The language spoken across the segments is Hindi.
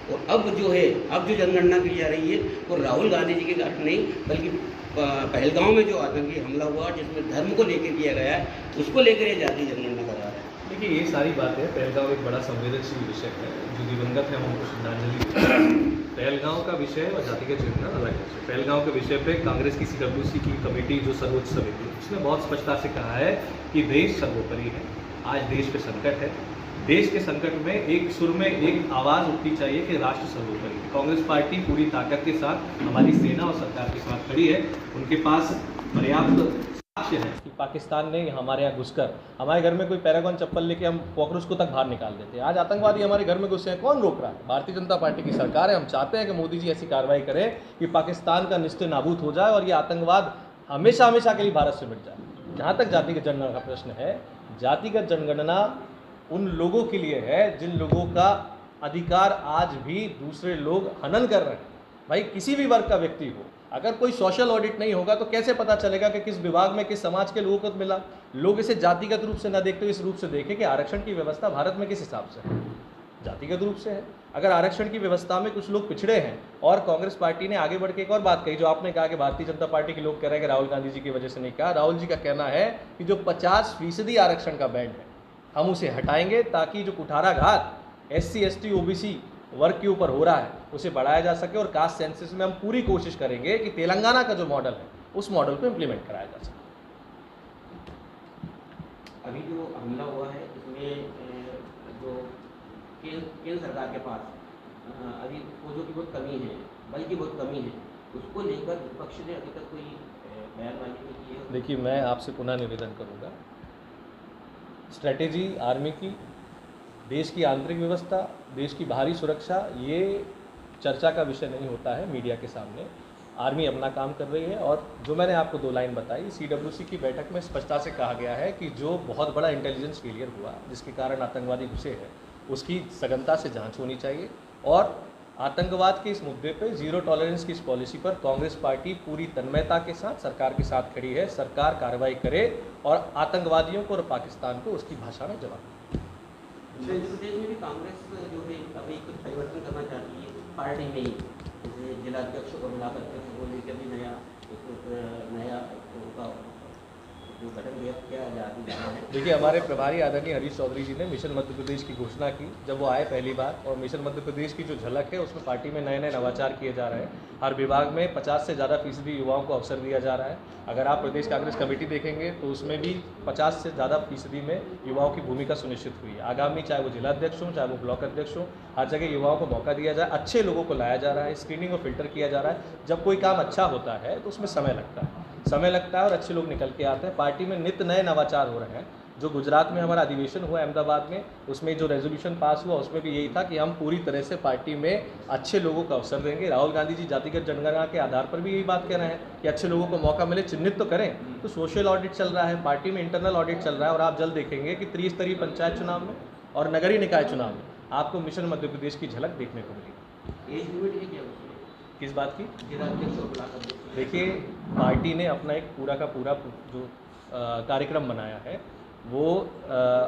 और अब जो है, अब जो जनगणना की जा रही है वो राहुल गांधी जी के कारण नहीं, बल्कि पहलगांव में जो आतंकी हमला हुआ जिसमें धर्म को लेकर किया गया है, उसको लेकर ये जाति जनगणना करा रहा है। देखिए, ये सारी बातें, पहलगांव एक बड़ा संवेदनशील विषय है, जो दिवंगत है हम उनको श्रद्धांजलि देते हैं। पहलगांव का विषय और जातिगत जनगणना अलग है। पहलगांव के विषय पे कांग्रेस की CWC की कमेटी, जो सर्वोच्च समिति, उसने बहुत स्पष्टता से कहा है कि देश सर्वोपरि है। आज देश पे संकट है, देश के संकट में एक सुर में एक आवाज़ उठनी चाहिए कि राष्ट्र सर्वोपरि है। कांग्रेस पार्टी पूरी ताकत के साथ हमारी सेना और सरकार के साथ खड़ी है। उनके पास पर्याप्त साक्ष्य है कि पाकिस्तान ने हमारे यहाँ घुसकर हमारे घर में कोई पैरागॉन चप्पल लेके हम कॉकरोच को तक बाहर निकाल देते हैं। आज आतंकवादी हमारे घर में घुसे हैं, कौन रोक रहा है? भारतीय जनता पार्टी की सरकार है। हम चाहते हैं कि मोदी जी ऐसी कार्रवाई करें कि पाकिस्तान का निस्ते नाबूद हो जाए और ये आतंकवाद हमेशा हमेशा के लिए भारत से मिट जाए। जहाँ तक जातिगत जनगणना का प्रश्न है, जातिगत जनगणना उन लोगों के लिए है जिन लोगों का अधिकार आज भी दूसरे लोग हनन कर रहे हैं। भाई, किसी भी वर्ग का व्यक्ति हो, अगर कोई सोशल ऑडिट नहीं होगा तो कैसे पता चलेगा कि किस विभाग में किस समाज के लोगों को मिला? लोग इसे जातिगत रूप से न देखते हुए इस रूप से देखें कि आरक्षण की व्यवस्था भारत में किस हिसाब से है, जातिगत रूप से है। अगर आरक्षण की व्यवस्था में कुछ लोग पिछड़े हैं, और कांग्रेस पार्टी ने आगे बढ़ के एक और बात कही, जो आपने कहा कि भारतीय जनता पार्टी के लोग कह रहे हैं कि राहुल गांधी जी की वजह से नहीं। कहा, राहुल जी का कहना है कि जो 50% आरक्षण का बैंड है हम उसे हटाएंगे, ताकि जो कुठाराघात SC ST OBC वर्ग के ऊपर हो रहा है उसे बढ़ाया जा सके। और कास्ट सेंसस में हम पूरी कोशिश करेंगे कि तेलंगाना का जो मॉडल है उस मॉडल को इम्प्लीमेंट कराया जा सके। अभी जो हमला हुआ है इसमें जो केंद्र सरकार के पास अभी फौजों की बहुत कमी है, बल की बहुत कमी है, उसको लेकर विपक्ष ने अभी तक कोई बयानबाजी नहीं की है। देखिए, मैं आपसे पुनः निवेदन करूंगा, स्ट्रेटेजी आर्मी की, देश की आंतरिक व्यवस्था, देश की बाहरी सुरक्षा, ये चर्चा का विषय नहीं होता है मीडिया के सामने। आर्मी अपना काम कर रही है। और जो मैंने आपको 2 लाइन बताई, CWC की बैठक में स्पष्टता से कहा गया है कि जो बहुत बड़ा इंटेलिजेंस फेलियर हुआ जिसके कारण आतंकवादी घुसे हैं, उसकी सघनता से जांच होनी चाहिए। और आतंकवाद के इस मुद्दे पे ज़ीरो टॉलरेंस की इस पॉलिसी पर कांग्रेस पार्टी पूरी तन्मयता के साथ सरकार के साथ खड़ी है। सरकार कार्रवाई करे और आतंकवादियों को और पाकिस्तान को उसकी भाषा में जवाब दे। मध्य प्रदेश में भी कांग्रेस जो है अभी कुछ परिवर्तन करना चाहती है पार्टी में ही, जैसे जिलाध्यक्ष को मिला करके वो लेकर भी नया उनका जो गठन किया जाता है। देखिए, हमारे प्रभारी आदरणीय हरीश चौधरी जी ने मिशन मध्य प्रदेश की घोषणा की जब वो आए पहली बार, और मिशन मध्य प्रदेश की जो झलक है उसमें पार्टी में नए नए नवाचार किए जा रहे हैं। हर विभाग में 50 से ज़्यादा फीसदी युवाओं को अवसर दिया जा रहा है। अगर आप प्रदेश कांग्रेस कमेटी देखेंगे तो उसमें भी 50 से ज़्यादा फीसदी में युवाओं की भूमिका सुनिश्चित हुई है। आगामी चाहे वो जिलाध्यक्ष हों, चाहे वो ब्लॉक अध्यक्ष हों, हर जगह युवाओं को मौका दिया जाए, अच्छे लोगों को लाया जा रहा है, स्क्रीनिंग और फिल्टर किया जा रहा है। जब कोई काम अच्छा होता है तो उसमें समय लगता है और अच्छे लोग निकल के आते हैं। पार्टी में नित्य नए नवाचार हो रहे हैं। जो गुजरात में हमारा अधिवेशन हुआ अहमदाबाद में, उसमें जो रेजोल्यूशन पास हुआ उसमें भी यही था कि हम पूरी तरह से पार्टी में अच्छे लोगों को अवसर देंगे। राहुल गांधी जी जातिगत जनगणना के आधार पर भी यही बात कह रहे हैं कि अच्छे लोगों को मौका मिले, चिन्हित तो करें। तो सोशल ऑडिट चल रहा है, पार्टी में इंटरनल ऑडिट चल रहा है, और आप जल्द देखेंगे कि त्रिस्तरीय पंचायत चुनाव में और नगरीय निकाय चुनाव में आपको मिशन मध्य प्रदेश की झलक देखने को मिलेगी। एज लिमिट है क्या उसमें? किस बात की? जिलाध्यक्ष को बुलाकर देखिए, पार्टी ने अपना एक पूरा का पूरा जो कार्यक्रम बनाया है वो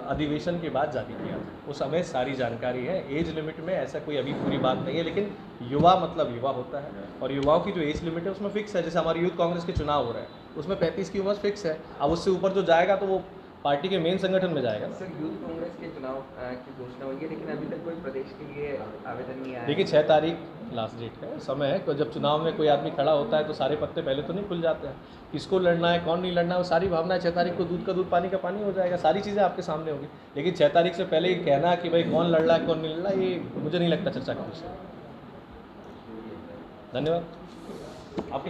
अधिवेशन के बाद जारी किया था। उस हमें सारी जानकारी है। एज लिमिट में ऐसा कोई अभी पूरी बात नहीं है, लेकिन युवा मतलब युवा होता है, और युवाओं की जो एज लिमिट है उसमें फिक्स है। जैसे हमारे यूथ कांग्रेस के चुनाव हो रहे हैं उसमें 35 की उम्र फिक्स है। अब उससे ऊपर जो जाएगा तो वो पार्टी के मेन संगठन में जाएगा। सर, यूथ कांग्रेस के चुनाव की घोषणा हुई है, लेकिन अभी तक कोई प्रदेश के लिए आवेदन नहीं आया। देखिए, 6 तारीख लास्ट डेट है, समय है। जब चुनाव में कोई आदमी खड़ा होता है तो सारे पत्ते पहले तो नहीं खुल जाते हैं। किसको लड़ना है, कौन नहीं लड़ना है, वो सारी भावनाएं 6 तारीख को दूध का दूध पानी का पानी हो जाएगा। सारी चीज़ें आपके सामने होगी। लेकिन 6 तारीख से पहले ये कहना कि भाई कौन लड़ रहा है कौन नहीं लड़ रहा है, ये मुझे नहीं लगता चर्चा का विषय। धन्यवाद। आप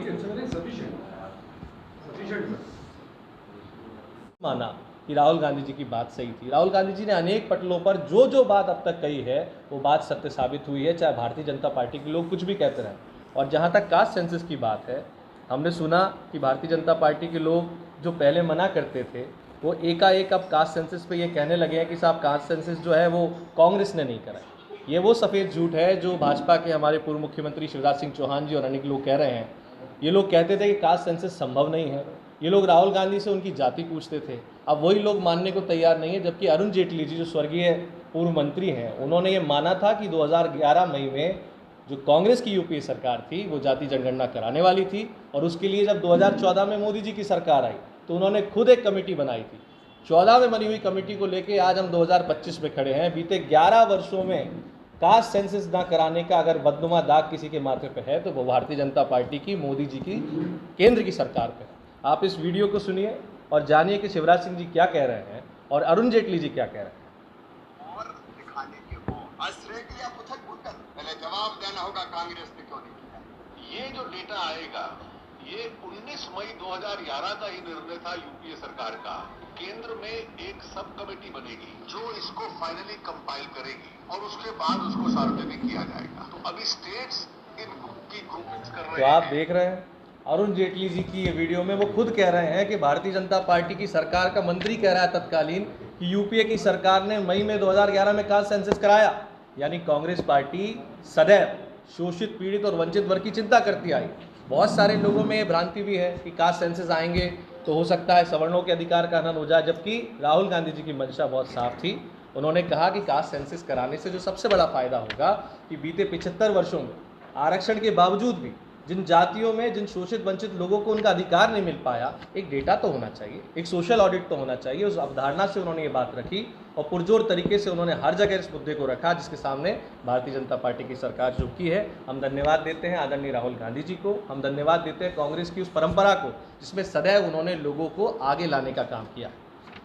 माना कि राहुल गांधी जी की बात सही थी। राहुल गांधी जी ने अनेक पटलों पर जो जो बात अब तक कही है वो बात सत्य साबित हुई है, चाहे भारतीय जनता पार्टी के लोग कुछ भी कहते रहें। और जहाँ तक कास्ट सेंसस की बात है, हमने सुना कि भारतीय जनता पार्टी के लोग जो पहले मना करते थे वो एकाएक अब कास्ट सेंसस पे ये कहने लगे हैं कि साहब कास्ट सेंसस जो है वो कांग्रेस ने नहीं करा। ये वो सफ़ेद झूठ है जो भाजपा के हमारे पूर्व मुख्यमंत्री शिवराज सिंह चौहान जी और अनेक लोग कह रहे हैं। ये लोग कहते थे कि कास्ट सेंसस संभव नहीं है। ये लोग राहुल गांधी से उनकी जाति पूछते थे। अब वही लोग मानने को तैयार नहीं है, जबकि अरुण जेटली जी जो स्वर्गीय पूर्व मंत्री हैं, उन्होंने ये माना था कि 2011 मई में जो कांग्रेस की यूपीए सरकार थी वो जाति जनगणना कराने वाली थी, और उसके लिए जब 2014 में मोदी जी की सरकार आई तो उन्होंने खुद एक कमेटी बनाई थी। 14 में बनी हुई कमेटी को लेके आज हम 2025 में खड़े हैं। बीते 11 वर्षों में कास्ट सेंसस ना कराने का अगर बदनुमा दाग किसी के माथे पे है तो वो भारतीय जनता पार्टी की, मोदी जी की, केंद्र की सरकार पे है। आप इस वीडियो को सुनिए और जानिए कि शिवराज सिंह जी क्या कह रहे हैं और अरुण जेटली जी क्या कह रहे हैं। और दिखाने के वो आश्रय के लिए पृथक भूतल पहले जवाब देना होगा कांग्रेस ने क्यों नहीं किया। ये जो डेटा आएगा ये 19 मई 2011 का ही निर्णय था यूपीए सरकार का। केंद्र में एक सब कमेटी बनेगी जो इसको फाइनली कंपाइल करेगी और उसके बाद उसको सार्वजनिक किया जाएगा। तो अभी स्टेट्स इनकी ग्रुपिंग्स कर रहे हैं। तो आप देख रहे हैं अरुण जेटली जी की ये वीडियो में वो खुद कह रहे हैं कि भारतीय जनता पार्टी की सरकार का मंत्री कह रहा है तत्कालीन कि यूपीए की सरकार ने मई में 2011 में कास्ट सेंसस कराया। यानी कांग्रेस पार्टी सदैव शोषित, पीड़ित और वंचित वर्ग की चिंता करती आई। बहुत सारे लोगों में ये भ्रांति भी है कि कास्ट सेंसस आएंगे तो हो सकता है सवर्णों के अधिकार का हनन हो जाए, जबकि राहुल गांधी जी की मंशा बहुत साफ थी। उन्होंने कहा कि कास्ट सेंसस कराने से जो सबसे बड़ा फायदा होगा कि बीते 75 वर्षों में आरक्षण के बावजूद भी जिन जातियों में, जिन शोषित वंचित लोगों को उनका अधिकार नहीं मिल पाया, एक डेटा तो होना चाहिए, एक सोशल ऑडिट तो होना चाहिए। उस अवधारणा से उन्होंने ये बात रखी और पुरजोर तरीके से उन्होंने हर जगह इस मुद्दे को रखा, जिसके सामने भारतीय जनता पार्टी की सरकार झुकी है। हम धन्यवाद देते हैं आदरणीय राहुल गांधी जी को, हम धन्यवाद देते हैं कांग्रेस की उस परंपरा को जिसमें सदैव उन्होंने लोगों को आगे लाने का काम किया।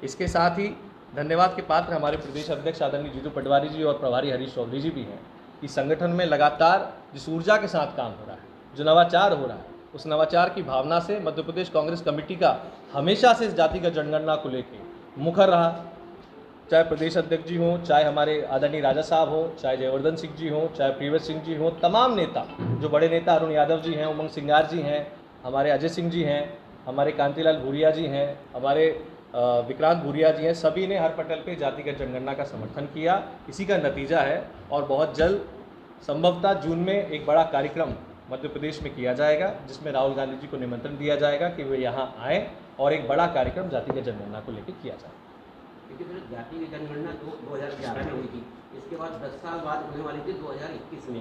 इसके साथ ही धन्यवाद के पात्र हमारे प्रदेश अध्यक्ष आदरणीय जीतू पटवारी जी और प्रभारी हरीश चौधरी जी भी हैं कि संगठन में लगातार जिस ऊर्जा के साथ काम हो रहा है, जो नवाचार हो रहा है, उस नवाचार की भावना से मध्य प्रदेश कांग्रेस कमेटी का हमेशा से इस जातिगत जनगणना को लेकर मुखर रहा। चाहे प्रदेश अध्यक्ष जी हों, चाहे हमारे आदरणीय राजा साहब हों, चाहे जयवर्धन सिंह जी हों, चाहे प्रियव्रत सिंह जी हों, तमाम नेता, जो बड़े नेता अरुण यादव जी हैं, उमंग सिंगार जी हैं, हमारे अजय सिंह जी हैं, हमारे कांतिलाल भूरिया जी हैं, हमारे विक्रांत भूरिया जी हैं, सभी ने हर पटल पे जातिगत जनगणना का समर्थन किया। इसी का नतीजा है और बहुत जल्द संभवतः जून में एक बड़ा कार्यक्रम मध्य प्रदेश में किया जाएगा, जिसमें राहुल गांधी जी को निमंत्रण दिया जाएगा कि वे यहाँ आएँ और एक बड़ा कार्यक्रम जातिगत जनगणना को लेकर किया जाए। क्योंकि फिर जाति की जनगणना 2011 में हुई थी, इसके बाद 10 साल बाद होने वाली थी 2021 में।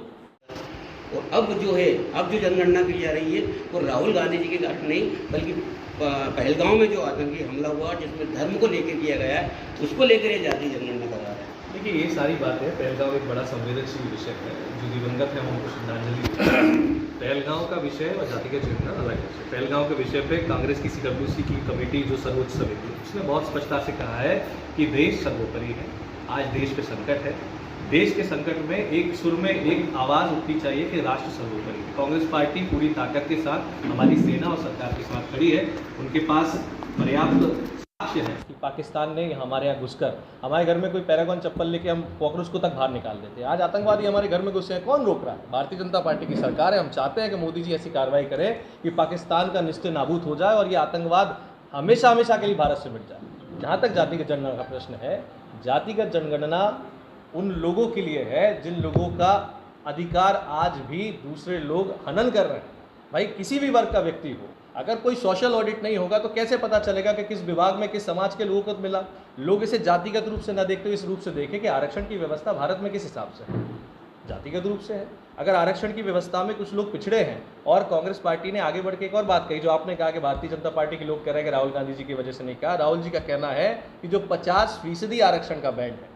और अब जो है, अब जो जनगणना की जा रही है वो राहुल गांधी जी के घाट नहीं बल्कि पहलगांव में जो आतंकी हमला हुआ जिसमें धर्म को लेकर किया गया है, उसको लेकर ये जाति जनगणना करा रहा है। देखिए ये सारी बातें, पहलगांव एक बड़ा संवेदनशील विषय है, जो दिवंगत है उनको श्रद्धांजलि। पहलगांव का विषय और जातिगत जनगणना अलग है। पहलगांव के विषय पे कांग्रेस की CWC की कमेटी जो सर्वोच्च समिति, उसने बहुत स्पष्टता से कहा है कि देश सर्वोपरि है। आज देश पे संकट है, देश के संकट में एक सुर में एक आवाज़ उठनी चाहिए कि राष्ट्र सर्वोपरि है। कांग्रेस पार्टी पूरी ताकत के साथ हमारी सेना और सरकार के साथ खड़ी है। उनके पास पर्याप्त साक्ष्य है कि पाकिस्तान ने हमारे यहाँ घुसकर, हमारे घर में कोई पैरागॉन चप्पल लेके हम कॉकरोच को तक बाहर निकाल देते हैं। आज आतंकवादी हमारे घर में घुसे हैं, कौन रोक रहा है? भारतीय जनता पार्टी की सरकार है। हम चाहते हैं कि मोदी जी ऐसी कार्रवाई करें कि पाकिस्तान का निस्ते नाबूद हो जाए और ये आतंकवाद हमेशा हमेशा के लिए भारत से मिट जाए। जहाँ तक जातिगत जनगणना का प्रश्न है, जातिगत जनगणना उन लोगों के लिए है जिन लोगों का अधिकार आज भी दूसरे लोग हनन कर रहे हैं। भाई किसी भी वर्ग का व्यक्ति हो, अगर कोई सोशल ऑडिट नहीं होगा तो कैसे पता चलेगा कि किस विभाग में किस समाज के लोगों को मिला? लोग इसे जातिगत रूप से न देखते हुए इस रूप से देखें कि आरक्षण की व्यवस्था भारत में किस हिसाब से है, जातिगत रूप से है। अगर आरक्षण की व्यवस्था में कुछ लोग पिछड़े हैं, और कांग्रेस पार्टी ने आगे बढ़ के एक और बात कही, जो आपने कहा कि भारतीय जनता पार्टी के लोग कह रहे हैं कि राहुल गांधी जी की वजह से नहीं कहा। राहुल जी का कहना है कि जो 50% आरक्षण का बैंड है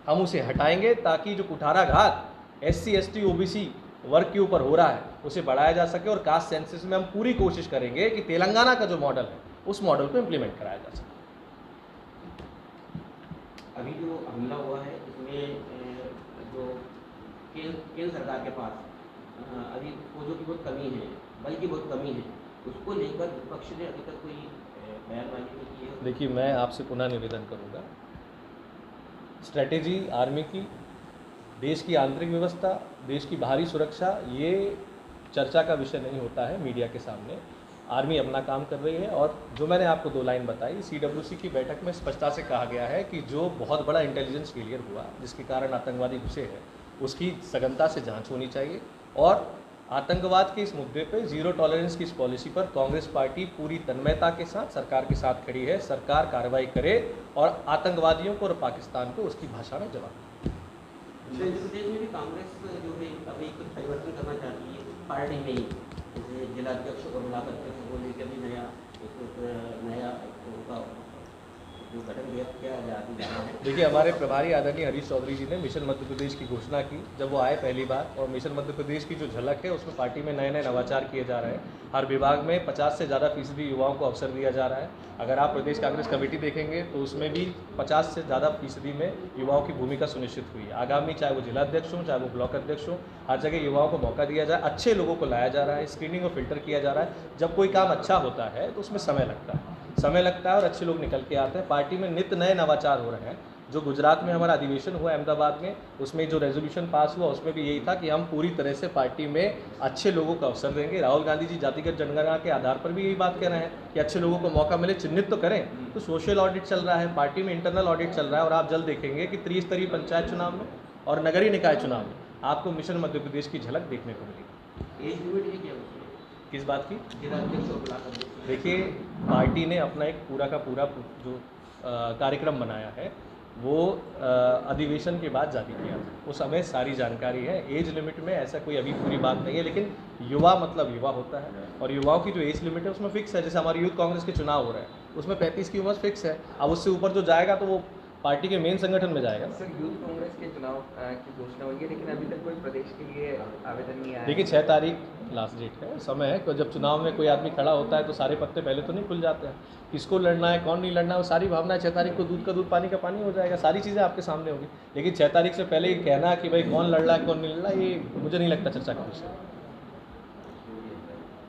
हम उसे हटाएंगे ताकि जो कुठाराघात SC ST OBC वर्ग के ऊपर हो रहा है उसे बढ़ाया जा सके, और कास्ट सेंसस में हम पूरी कोशिश करेंगे कि तेलंगाना का जो मॉडल है उस मॉडल को इम्प्लीमेंट कराया जा सके। अभी जो हमला हुआ है इसमें जो केंद्र सरकार के पास अभी फौजों की बहुत कमी है, बल्कि बहुत कमी है, उसको लेकर विपक्ष ने अभी तक कोई बयानबाजी नहीं की है। देखिए मैं आपसे पुनः निवेदन करूँगा, स्ट्रैटेजी आर्मी की, देश की आंतरिक व्यवस्था, देश की बाहरी सुरक्षा, ये चर्चा का विषय नहीं होता है मीडिया के सामने। आर्मी अपना काम कर रही है, और जो मैंने आपको 2 लाइन बताई, CWC की बैठक में स्पष्टता से कहा गया है कि जो बहुत बड़ा इंटेलिजेंस फेलियर हुआ जिसके कारण आतंकवादी घुसे हैं, उसकी सघनता से जांच होनी चाहिए, और आतंकवाद के इस मुद्दे पे जीरो टॉलरेंस की इस पॉलिसी पर कांग्रेस पार्टी पूरी तन्मयता के साथ सरकार के साथ खड़ी है। सरकार कार्रवाई करे और आतंकवादियों को और पाकिस्तान को उसकी भाषा में जवाब दे। मध्य प्रदेश में भी कांग्रेस जो है अभी कुछ परिवर्तन करना चाहती है पार्टी में ही, जैसे जिलाध्यक्ष और ब्लॉक अध्यक्ष को लेकर भी नया उनका जो गठन किया जा रहा है। देखिए, हमारे प्रभारी आदरणीय हरीश चौधरी जी ने मिशन मध्य प्रदेश की घोषणा की जब वो आए पहली बार, और मिशन मध्य प्रदेश की जो झलक है उसमें पार्टी में नए नए नवाचार किए जा रहे हैं। हर विभाग में 50 से ज़्यादा फीसदी युवाओं को अवसर दिया जा रहा है। अगर आप प्रदेश कांग्रेस कमेटी देखेंगे तो उसमें भी 50 से ज़्यादा फीसदी में युवाओं की भूमिका सुनिश्चित हुई है। आगामी चाहे वो जिलाध्यक्ष हों, चाहे वो ब्लॉक अध्यक्ष हों, हर जगह युवाओं को मौका दिया जाए, अच्छे लोगों को लाया जा रहा है, स्क्रीनिंग और फिल्टर किया जा रहा है। जब कोई काम अच्छा होता है तो उसमें समय लगता है और अच्छे लोग निकल के आते हैं। पार्टी में नित्य नए नवाचार हो रहे हैं। जो गुजरात में हमारा अधिवेशन हुआ अहमदाबाद में, उसमें जो रेजोल्यूशन पास हुआ उसमें भी यही था कि हम पूरी तरह से पार्टी में अच्छे लोगों को अवसर देंगे। राहुल गांधी जी जातिगत जनगणना के आधार पर भी यही बात कह रहे हैं कि अच्छे लोगों को मौका मिले, चिन्हित तो करें। तो सोशल ऑडिट चल रहा है, पार्टी में इंटरनल ऑडिट चल रहा है, और आप जल्द देखेंगे कि त्रिस्तरीय पंचायत चुनाव में और नगरीय निकाय चुनाव में आपको मिशन मध्य प्रदेश की झलक देखने को मिलेगी। एज लिमिट है क्या उसमें? किस बात की? जिलाध्यक्ष और ब्लॉक अध्यक्ष। देखिए, पार्टी ने अपना एक पूरा का पूरा जो कार्यक्रम बनाया है वो अधिवेशन के बाद जारी किया था। उस हमें सारी जानकारी है। एज लिमिट में ऐसा कोई अभी पूरी बात नहीं है, लेकिन युवा मतलब युवा होता है, और युवाओं की जो एज लिमिट है उसमें फिक्स है। जैसे हमारे यूथ कांग्रेस के चुनाव हो रहे हैं उसमें 35 की उम्र फिक्स है। अब उससे ऊपर जो जाएगा तो वो पार्टी के मेन संगठन में जाएगा। सर, यूथ कांग्रेस के चुनाव की घोषणा हुई है, लेकिन अभी तक कोई प्रदेश के लिए आवेदन नहीं आया। देखिए, 6 तारीख लास्ट डेट है, समय है। तो जब चुनाव में कोई आदमी खड़ा होता है तो सारे पत्ते पहले तो नहीं खुल जाते हैं। किसको लड़ना है, कौन नहीं लड़ना है, वो सारी भावनाएं 6 तारीख को दूध का दूध पानी का पानी हो जाएगा। सारी चीज़ें आपके सामने होगी। लेकिन 6 तारीख से पहले ये कहना कि भाई कौन लड़ रहा है कौन नहीं लड़ रहा है, ये मुझे नहीं लगता चर्चा का विषय।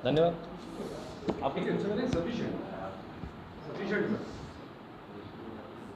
धन्यवाद। आप